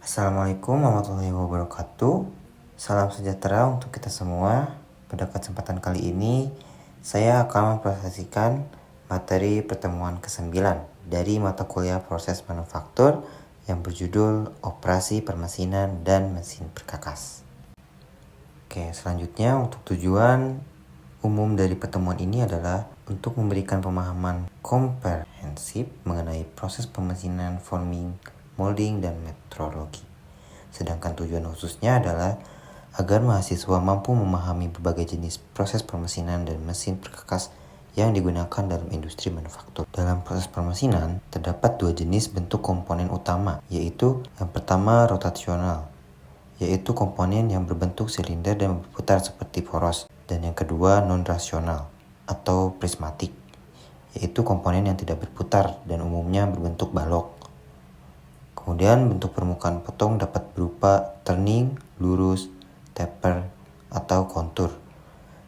Assalamualaikum warahmatullahi wabarakatuh. Salam sejahtera untuk kita semua. Pada kesempatan kali ini, saya akan mempresentasikan materi pertemuan ke-9 dari mata kuliah proses manufaktur yang berjudul Operasi Permesinan dan Mesin Perkakas. Oke, selanjutnya untuk tujuan umum dari pertemuan ini adalah untuk memberikan pemahaman komprehensif mengenai proses pemesinan, forming, molding, dan metrologi. Sedangkan tujuan khususnya adalah agar mahasiswa mampu memahami berbagai jenis proses permesinan dan mesin perkakas yang digunakan dalam industri manufaktur. Dalam proses permesinan, terdapat dua jenis bentuk komponen utama, yaitu yang pertama rotasional, yaitu komponen yang berbentuk silinder dan berputar seperti poros, dan yang kedua non-rasional atau prismatik, yaitu komponen yang tidak berputar dan umumnya berbentuk balok. Kemudian bentuk permukaan potong dapat berupa turning, lurus, taper, atau kontur,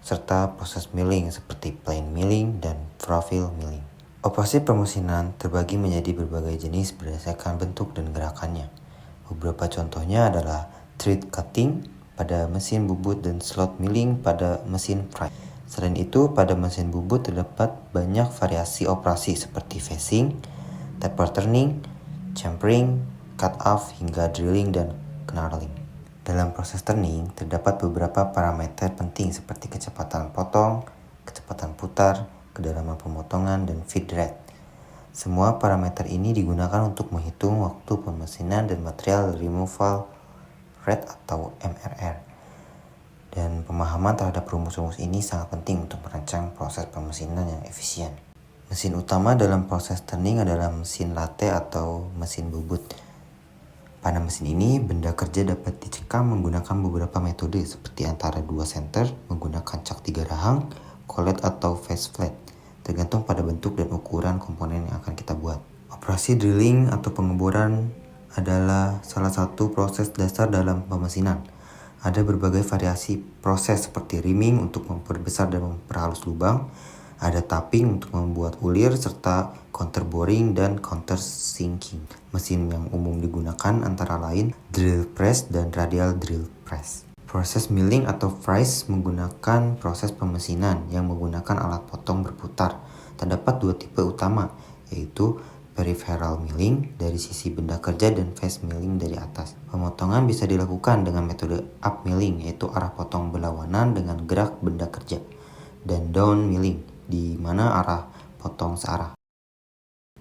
serta proses milling seperti plane milling dan profile milling. Operasi permesinan terbagi menjadi berbagai jenis berdasarkan bentuk dan gerakannya. Beberapa contohnya adalah thread cutting pada mesin bubut dan slot milling pada mesin fry. Selain itu, pada mesin bubut terdapat banyak variasi operasi seperti facing, taper turning, champering, cut off, hingga drilling dan knurling. Dalam proses turning, terdapat beberapa parameter penting seperti kecepatan potong, kecepatan putar, kedalaman pemotongan, dan feed rate. Semua parameter ini digunakan untuk menghitung waktu pemesinan dan material removal rate atau MRR. Dan pemahaman terhadap rumus-rumus ini sangat penting untuk merancang proses pemesinan yang efisien. Mesin utama dalam proses turning adalah mesin lathe atau mesin bubut. Pada mesin ini, benda kerja dapat dicekam menggunakan beberapa metode seperti antara dua senter, menggunakan cak 3 rahang, collet atau face flat, tergantung pada bentuk dan ukuran komponen yang akan kita buat. Operasi drilling atau pengeboran adalah salah satu proses dasar dalam pemesinan. Ada berbagai variasi proses seperti reaming untuk memperbesar dan memperhalus lubang, ada tapping untuk membuat ulir, serta counter boring dan counter sinking. Mesin yang umum digunakan antara lain drill press dan radial drill press. Proses milling atau fries menggunakan proses pemesinan yang menggunakan alat potong berputar. Terdapat dua tipe utama, yaitu peripheral milling dari sisi benda kerja dan face milling dari atas. Pemotongan bisa dilakukan dengan metode up milling, yaitu arah potong berlawanan dengan gerak benda kerja, dan down milling, di mana arah potong searah.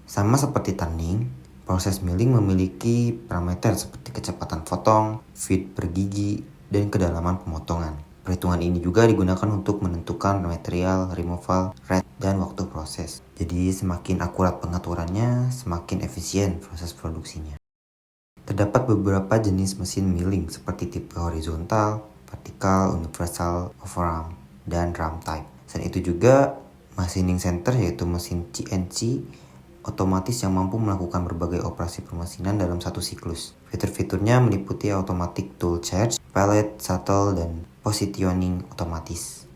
Sama seperti turning, proses milling memiliki parameter seperti kecepatan potong, feed per gigi, dan kedalaman pemotongan. Perhitungan ini juga digunakan untuk menentukan material removal rate dan waktu proses. Jadi semakin akurat pengaturannya, semakin efisien proses produksinya. Terdapat beberapa jenis mesin milling seperti tipe horizontal, vertikal, universal, overarm, dan ram type. Selain itu juga machining center, yaitu mesin CNC otomatis yang mampu melakukan berbagai operasi permesinan dalam satu siklus. Fitur-fiturnya meliputi automatic tool charge, pallet, shuttle, dan positioning otomatis.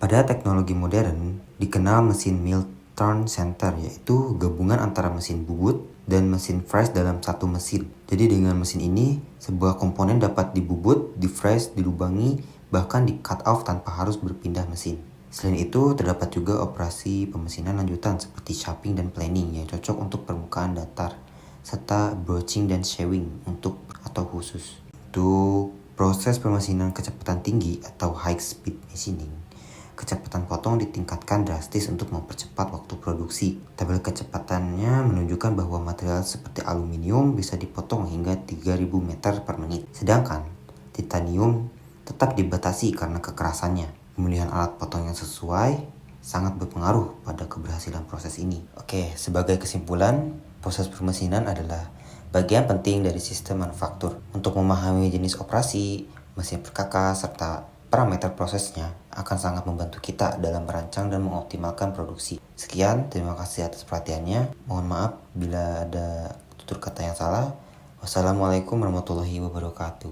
Pada teknologi modern, dikenal mesin mill turn center, yaitu gabungan antara mesin bubut dan mesin fries dalam satu mesin. Jadi dengan mesin ini, sebuah komponen dapat dibubut, di-fries, dilubangi, bahkan di-cut off tanpa harus berpindah mesin. Selain itu, terdapat juga operasi pemesinan lanjutan seperti shaping dan planing yang cocok untuk permukaan datar, serta broaching dan shawing atau khusus. Untuk proses pemesinan kecepatan tinggi atau high speed machining, kecepatan potong ditingkatkan drastis untuk mempercepat waktu produksi. Tabel kecepatannya menunjukkan bahwa material seperti aluminium bisa dipotong hingga 3000 meter per menit. Sedangkan titanium tetap dibatasi karena kekerasannya. Pemilihan alat potong yang sesuai sangat berpengaruh pada keberhasilan proses ini. Oke, sebagai kesimpulan, proses permesinan adalah bagian penting dari sistem manufaktur. Untuk memahami jenis operasi, mesin perkakas, serta parameter prosesnya akan sangat membantu kita dalam merancang dan mengoptimalkan produksi. Sekian, terima kasih atas perhatiannya. Mohon maaf bila ada tutur kata yang salah. Wassalamualaikum warahmatullahi wabarakatuh.